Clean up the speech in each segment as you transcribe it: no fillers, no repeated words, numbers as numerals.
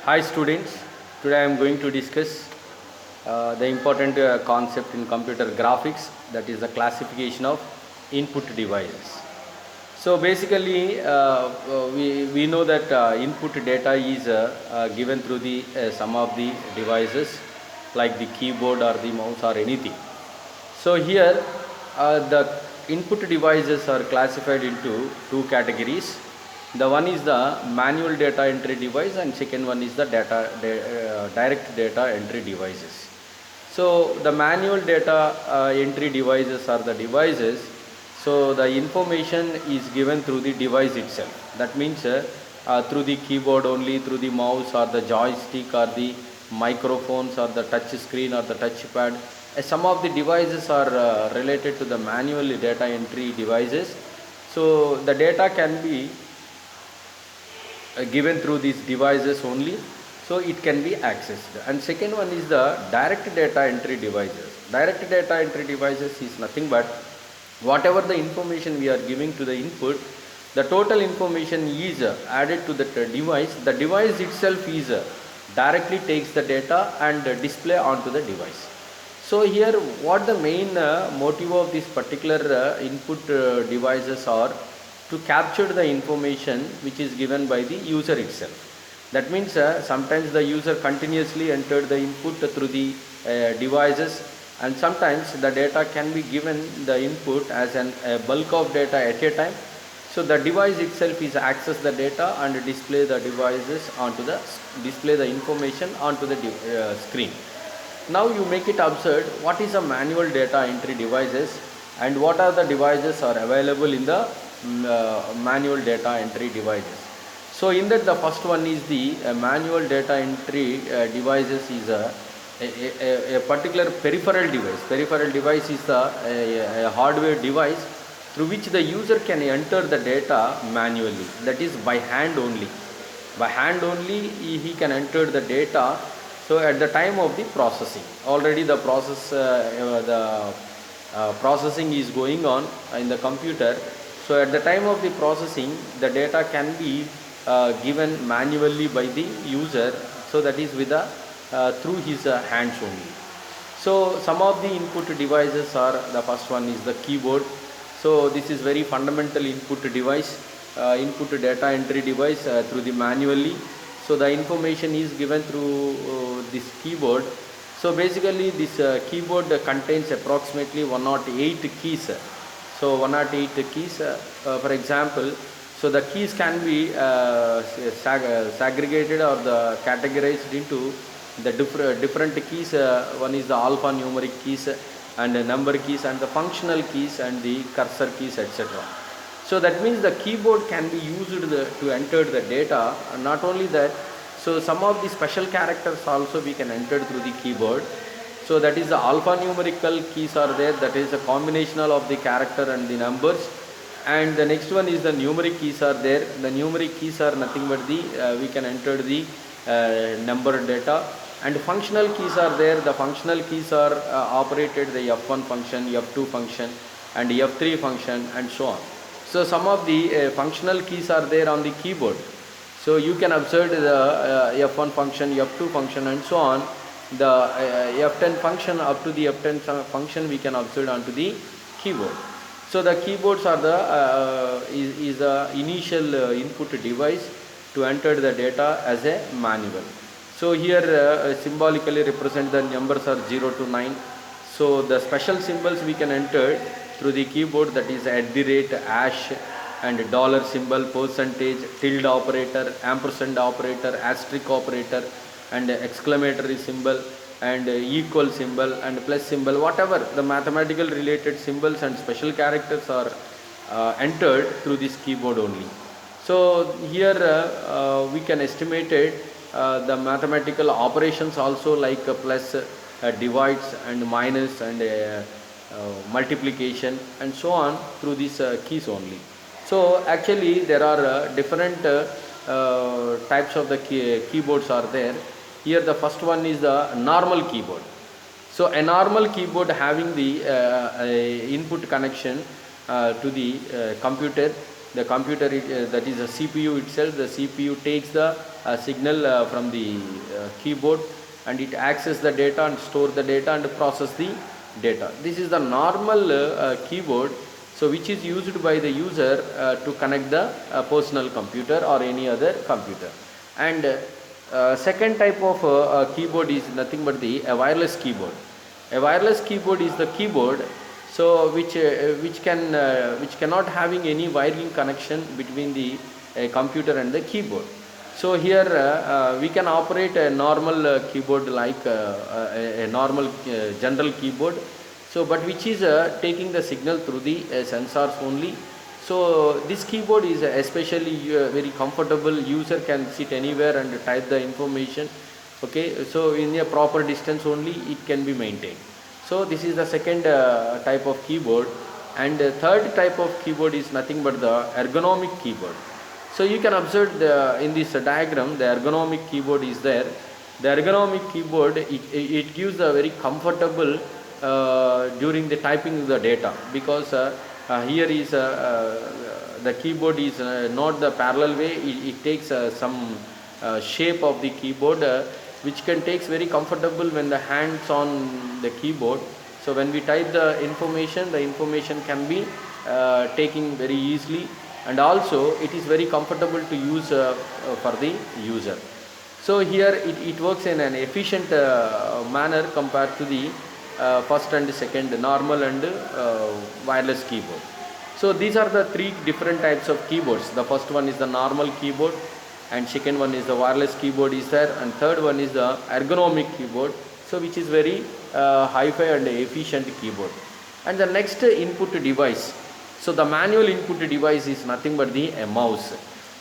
Hi students, today I am going to discuss the important concept in computer graphics, that is the classification of input devices. So basically we know that input data is given through the some of the devices like the keyboard or the mouse or anything. So here the input devices are classified into two categories. The one is the manual data entry device and second one is the direct data entry devices. So the manual data entry devices are the devices. So the information is given through the device itself. That means through the keyboard only, through the mouse or the joystick or the microphones or the touch screen or the touch pad. Some of the devices are related to the manual data entry devices. So the data can be given through these devices only, so it can be accessed. And second one is the direct data entry devices. Direct data entry devices is nothing but whatever the information we are giving to the input, the total information is added to the device. The device itself is directly takes the data and display onto the device. So here what the main motive of this particular input devices are to capture the information which is given by the user itself. That means sometimes the user continuously entered the input through the devices, and sometimes the data can be given the input as a bulk of data at a time. So the device itself is access the data and display the devices onto the display the information onto the screen. Now you make it absurd, what is a manual data entry devices and what are the devices are available in the manual data entry devices. So in that, the first one is the manual data entry devices is a particular peripheral device. Peripheral device is a hardware device through which the user can enter the data manually, that is by hand only. By hand only he can enter the data. So at the time of the processing, already the processing is going on in the computer. So at the time of the processing, the data can be given manually by the user. So that is with the through his hands only. So some of the input devices are, the first one is the keyboard. So this is very fundamental input device, input data entry device through the manually. So the information is given through this keyboard. So basically this keyboard contains approximately 108 keys. So 108 keys, for example, so the keys can be segregated or the categorized into the different keys. One is the alphanumeric keys and the number keys and the functional keys and the cursor keys, etc. So that means the keyboard can be used to enter the data. And not only that, so some of the special characters also we can enter through the keyboard. So that is the alphanumerical keys are there, that is a combination of the character and the numbers. And the next one is the numeric keys are there. The numeric keys are nothing but the we can enter the number data. And functional keys are there. The functional keys are operated the F1 function, F2 function and F3 function and so on. So some of the functional keys are there on the keyboard. So you can observe the F1 function, F2 function and so on. The F10 function up to the F10 function we can observe onto the keyboard. So the keyboards are the is the initial input device to enter the data as a manual. So here symbolically represent the numbers are 0 to 9. So the special symbols we can enter through the keyboard, that is at the rate, hash and dollar symbol, percentage, tilde operator, ampersand operator, asterisk operator and exclamatory symbol and equal symbol and plus symbol, whatever the mathematical related symbols and special characters are entered through this keyboard only. So here we can estimate it, the mathematical operations also like plus, divides and minus and multiplication and so on through these keys only. So actually there are different types of the keyboards are there. Here the first one is the normal keyboard. So a normal keyboard having the input connection to the computer. The computer that is a CPU itself. The CPU takes the signal from the keyboard, and it access the data and store the data and process the data. This is the normal keyboard, so which is used by the user to connect the personal computer or any other computer. And second type of keyboard is nothing but the wireless keyboard. A wireless keyboard is the keyboard so which cannot having any wiring connection between the computer and the keyboard. So here we can operate a normal keyboard like a normal general keyboard, so but which is taking the signal through the sensors only. So this keyboard is especially very comfortable. User can sit anywhere and type the information. Okay, so in a proper distance only it can be maintained. So this is the second type of keyboard. And third type of keyboard is nothing but the ergonomic keyboard. So you can observe in this diagram the ergonomic keyboard is there. The ergonomic keyboard, it gives a very comfortable during the typing the data, because here is the keyboard is not the parallel way. It takes some shape of the keyboard which can takes very comfortable when the hands on the keyboard. So when we type the information can be taking very easily, and also it is very comfortable to use for the user. So here it works in an efficient manner compared to the first and second normal and wireless keyboard. So these are the three different types of keyboards. The first one is the normal keyboard, and second one is the wireless keyboard is there, and third one is the ergonomic keyboard, so which is very hi-fi and efficient keyboard. And the next input device, so the manual input device is nothing but the mouse.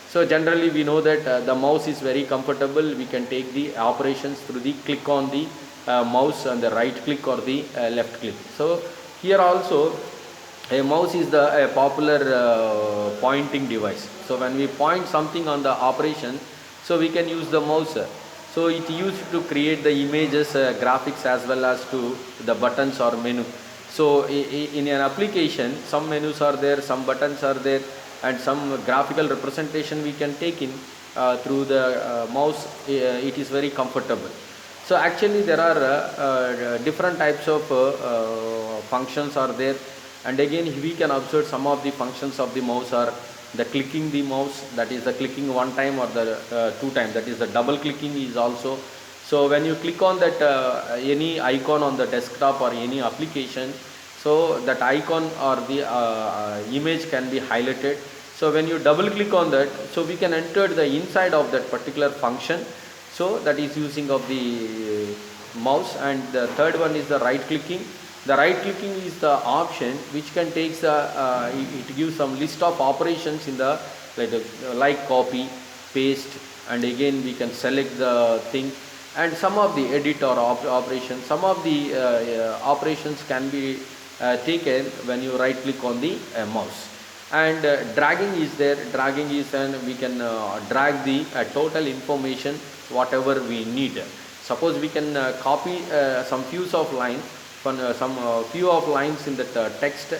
So generally we know that the mouse is very comfortable. We can take the operations through the click on the mouse and the right click or the left click. So here also a mouse is the popular pointing device. So when we point something on the operation, so we can use the mouse. So it used to create the images, graphics, as well as to the buttons or menu. So in an application, some menus are there, some buttons are there, and some graphical representation we can take in through the mouse. It is very comfortable. So actually there are different types of functions are there, and again we can observe some of the functions of the mouse are the clicking the mouse, that is the clicking one time, or the two time, that is the double clicking is also. So when you click on that any icon on the desktop or any application, so that icon or the image can be highlighted. So when you double click on that, so we can enter the inside of that particular function. So that is using of the mouse. And the third one is the right clicking. The right clicking is the option which can take it gives some list of operations in the like copy, paste, and again we can select the thing, and some of the edit or operations. Some of the operations can be taken when you right click on the mouse. And dragging is there. Dragging is, and we can drag the total information whatever we need. Suppose we can copy some few of lines, few of lines in the text.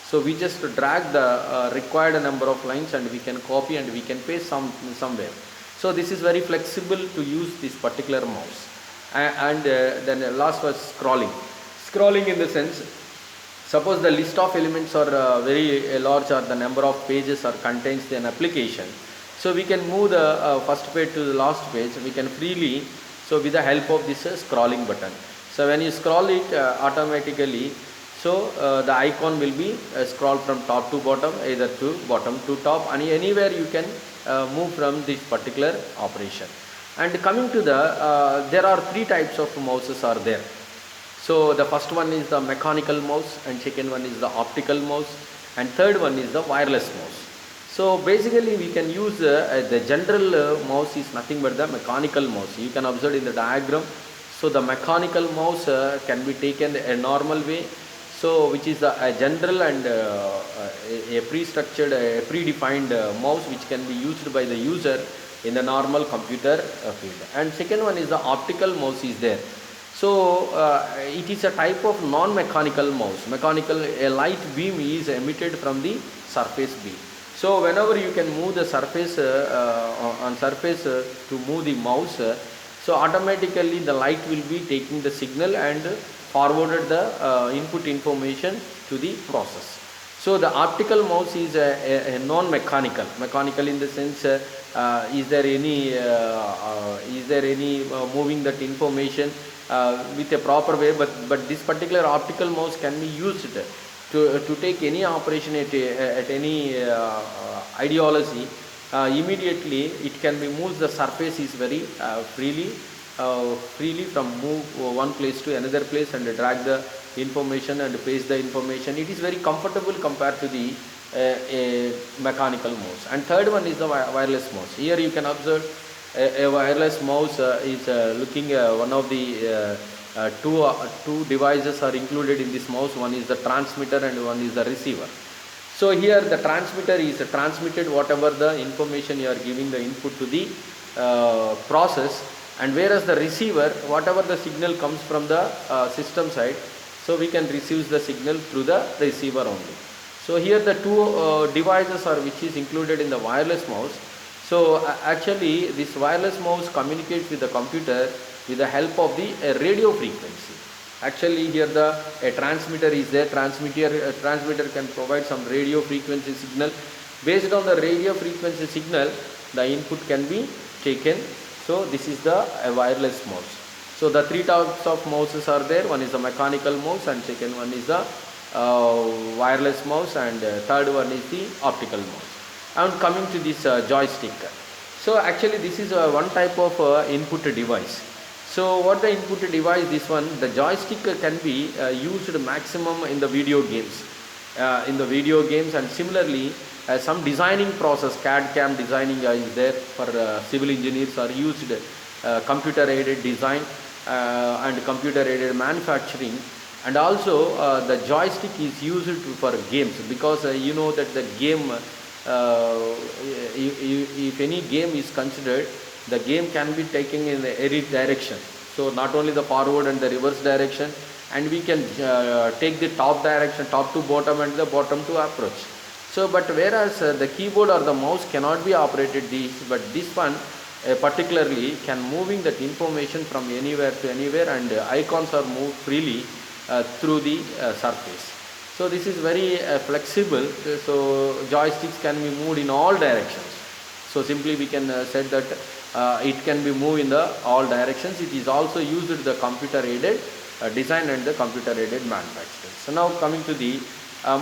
So we just drag the required number of lines, and we can copy and we can paste somewhere. So this is very flexible to use this particular mouse. And then last was scrolling. Scrolling in the sense, suppose the list of elements are very large, or the number of pages or contains an application. So we can move the first page to the last page. We can freely, so with the help of this scrolling button. So when you scroll it automatically, so the icon will be scroll from top to bottom, either to bottom to top, and anywhere you can move from this particular operation. And coming to the, there are three types of mouses are there. So the first one is the mechanical mouse, and second one is the optical mouse, and third one is the wireless mouse. So basically we can use the general mouse is nothing but the mechanical mouse. You can observe in the diagram. So the mechanical mouse can be taken a normal way, so which is a general and a pre-structured, a predefined mouse which can be used by the user in the normal computer field. And second one is the optical mouse is there. So it is a type of non-mechanical mouse. Mechanical, a light beam is emitted from the surface beam. So whenever you can move the surface on surface to move the mouse, so automatically the light will be taking the signal and forwarded the input information to the process. So the optical mouse is a non-mechanical. Mechanical in the sense, is there any moving that information with a proper way? But this particular optical mouse can be used to take any operation at any ideology. Immediately it can be moved. The surface is very freely from move one place to another place and drag the information and paste the information. It is very comfortable compared to the a mechanical mouse. And third one is the wireless mouse. Here you can observe a wireless mouse is looking one of the two devices are included in this mouse. One is the transmitter and one is the receiver. So here the transmitter is transmitted whatever the information you are giving the input to the process, and whereas the receiver, whatever the signal comes from the system side, so we can receive the signal through the receiver only. So here the two devices are which is included in the wireless mouse. So actually this wireless mouse communicates with the computer with the help of the radio frequency. Actually here the transmitter is there. Transmitter can provide some radio frequency signal. Based on the radio frequency signal, the input can be taken. So this is the wireless mouse. So the three types of mouses are there. One is the mechanical mouse, and second one is the wireless mouse, and third one is the optical mouse. And coming to this joystick. So actually this is one type of input device. So what the input device, this one, the joystick can be used maximum in the video games. And similarly some designing process, CAD CAM designing is there for civil engineers are used, computer aided design and computer aided manufacturing. And also the joystick is used for games, because you know that the game, if any game is considered, the game can be taken in any direction. So not only the forward and the reverse direction, and we can take the top direction, top to bottom, and the bottom to approach. So but whereas the keyboard or the mouse cannot be operated these, but this one particularly can moving that information from anywhere to anywhere, and icons are moved freely through the surface. So this is very flexible. So joysticks can be moved in all directions. So simply we can say that it can be moved in the all directions. It is also used in the computer aided design and the computer aided manufacturing. So now coming to the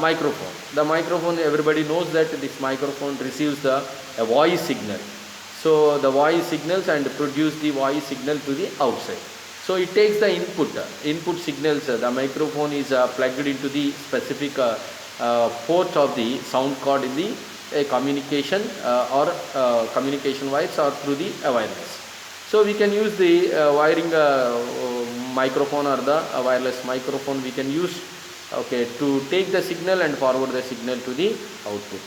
microphone. The microphone, everybody knows that this microphone receives the voice signal. So the voice signals and produce the voice signal to the outside. So it takes the input signals. The microphone is plugged into the specific port of the sound card in the communication or communication wires or through the wireless. So we can use the wiring microphone or the wireless microphone we can use, okay, to take the signal and forward the signal to the output.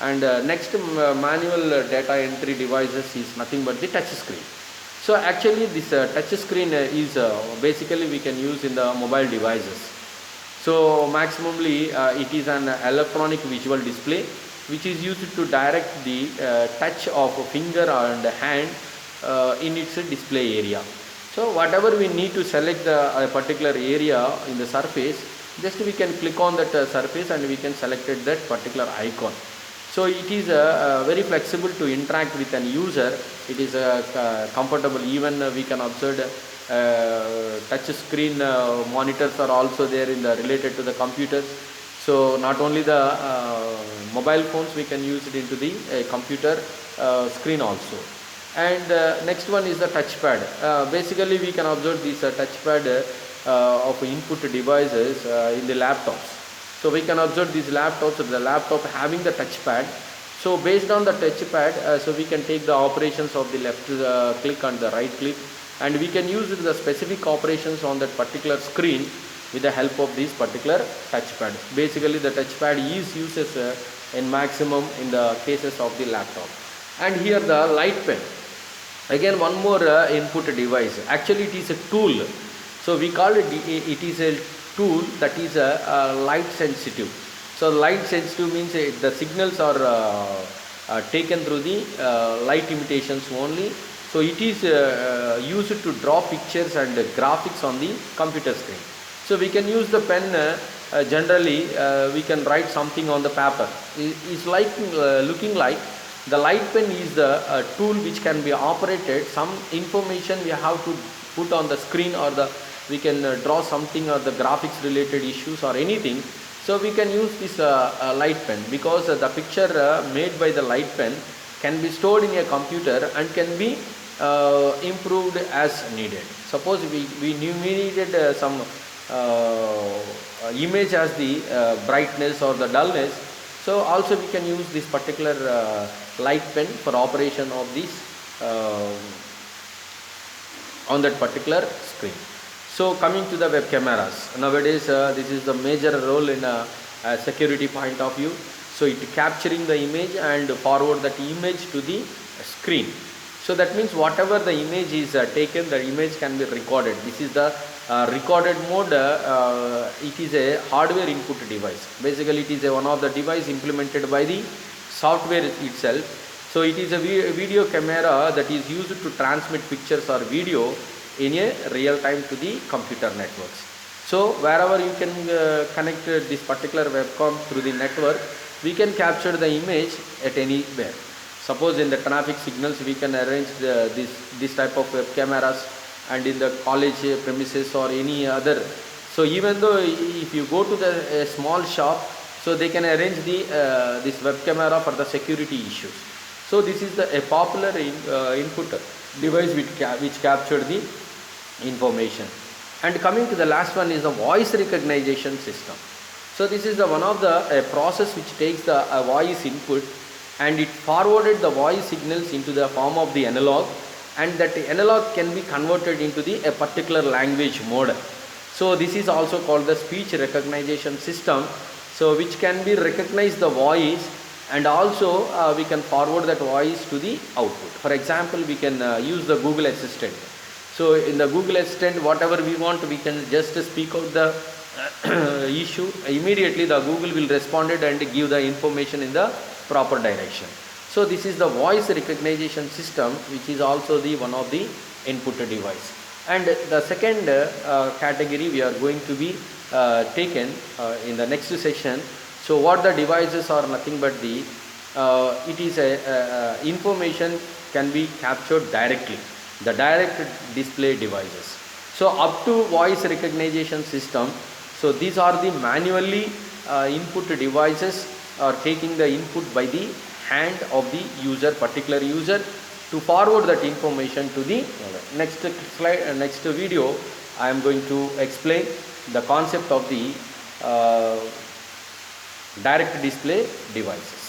And next manual data entry devices is nothing but the touch screen. So actually this touch screen is basically we can use in the mobile devices. So maximally it is an electronic visual display which is used to direct the touch of a finger and hand in its display area. So whatever we need to select the particular area in the surface, just we can click on that surface and we can select that particular icon. So it is very flexible to interact with an user. It is comfortable. Even we can observe touch screen monitors are also there in the related to the computers. So not only the mobile phones, we can use it into the computer screen also. And next one is the touchpad. Basically we can observe this touchpad of input devices in the laptops. So we can observe these laptops, the laptop having the touchpad. So based on the touchpad, so we can take the operations of the left click and the right click, and we can use the specific operations on that particular screen with the help of this particular touchpad. Basically the touchpad is used in maximum in the cases of the laptop. And here the light pen, again one more input device. Actually it is a tool. So we call it, it is a tool that is light sensitive. So light sensitive means the signals are taken through the light imitations only. So it is used to draw pictures and graphics on the computer screen. So we can use the pen generally we can write something on the paper. It's like looking like the light pen is the tool which can be operated. Some information we have to put on the screen, or the we can draw something or the graphics related issues or anything. So we can use this light pen, because the picture made by the light pen can be stored in a computer and can be improved as needed. Suppose we needed some image as the brightness or the dullness, so also we can use this particular light pen for operation of this on that particular screen. So coming to the web cameras, nowadays this is the major role in a security point of view. So it capturing the image and forward that image to the screen. So that means whatever the image is taken, the image can be recorded. This is the recorded mode. It is a hardware input device. Basically it is one of the device implemented by the software itself. So it is a video camera that is used to transmit pictures or video in a real time to the computer networks. So wherever you can connect this particular webcam through the network, we can capture the image at anywhere. Suppose in the traffic signals we can arrange this type of web cameras, and in the college premises or any other. So even though if you go to the small shop, so they can arrange this web camera for the security issues. So this is a popular input device which captured the information. And coming to the last one is the voice recognition system. So this is the one of the process which takes the voice input and it forwarded the voice signals into the form of the analog, and that analog can be converted into a particular language mode. So this is also called the speech recognition system, so which can be recognize the voice, and also we can forward that voice to the output. For example, we can use the Google Assistant. So in the Google Assistant, whatever we want, we can just speak out the issue. Immediately the Google will respond it and give the information in the proper direction. So this is the voice recognition system, which is also the one of the input device. And the second category we are going to be taken in the next session. So what the devices are nothing but the it is a information can be captured directly, the direct display devices. So up to voice recognition system, so these are the manually input devices are taking the input by the hand of the user, particular user, to forward that information to the next slide. Next video I am going to explain the concept of the direct display devices.